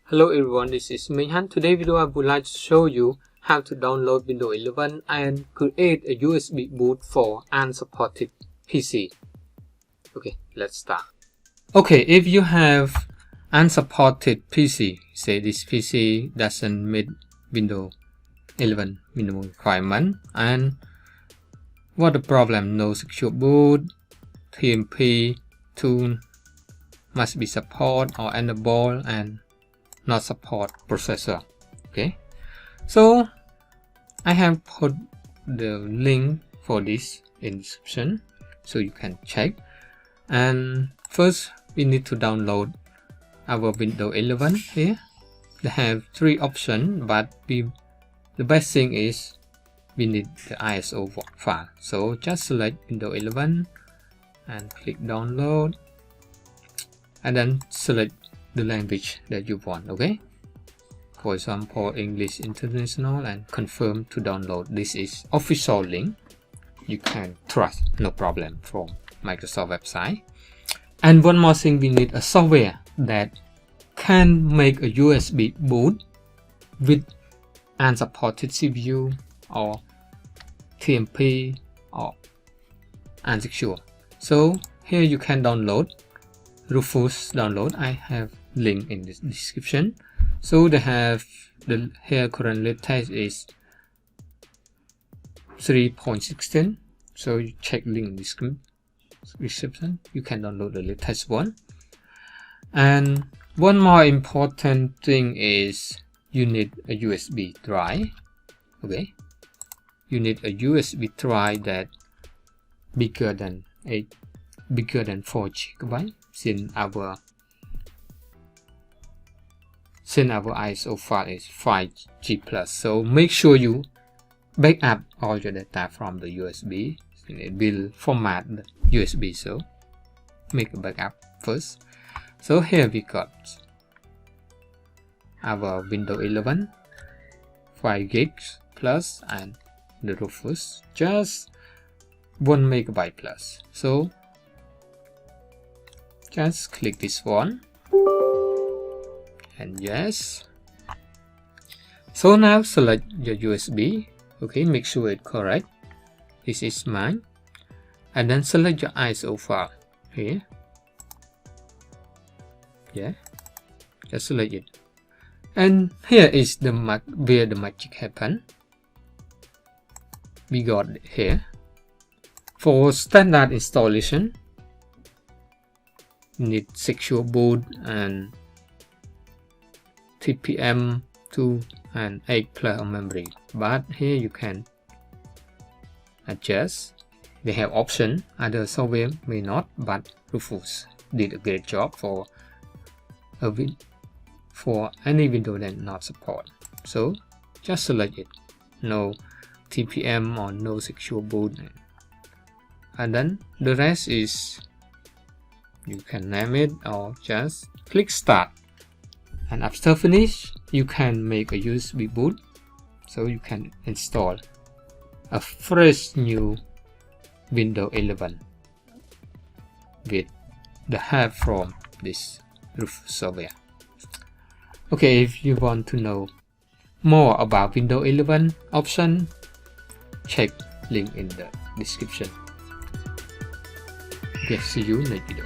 Hello everyone, this is Minhan. Today video I would like to show you how to download Windows 11 and create a USB boot for unsupported PC. Okay, let's start. Okay, if you have unsupported PC, say this PC doesn't meet Windows 11 minimum requirement, and what the problem? No secure boot, TPM tool must be support or enable, and not support processor. Okay, so I have put the link for this in description so you can check. And first we need to download our Windows 11. Here they have 3 options, but the best thing is we need the ISO file. So just select Windows 11 and click download, and then select the language that you want. Okay, for example English International, and confirm to download. This is official link, you can trust, no problem, from Microsoft website. And one more thing, we need a software that can make a USB boot with unsupported CPU or TPM or unsecure. So here you can download Rufus download. I have link in the description. So they have the here current latest is 3.16. so you check link in the description, you can download the latest one. And one more important thing is you need a USB drive. Okay, you need a USB drive that bigger than 4 GB, since our ISO file is 5G+. So make sure you back up all your data from the USB. It will format the USB, so make a backup first. So here we got our Windows 11 5 gigs plus, and the Rufus just 1 MB plus. So just click this one and yes. So now select your USB. Okay, make sure it's correct. This is mine. And then select your ISO file here. Yeah, just select it. And here is the where the magic happen. We got it here. For standard installation, you need secure boot and TPM 2 and 8+ of memory, but here you can adjust. They have option, other software may not, but Rufus did a great job for any Windows that not support. So just select it, no TPM or no secure boot, and then the rest is you can name it or just click start. And after finish, you can make a USB boot, so you can install a fresh new Windows 11 with the help from this Rufus software. Okay, if you want to know more about Windows 11 option, check link in the description. Okay, see you next video.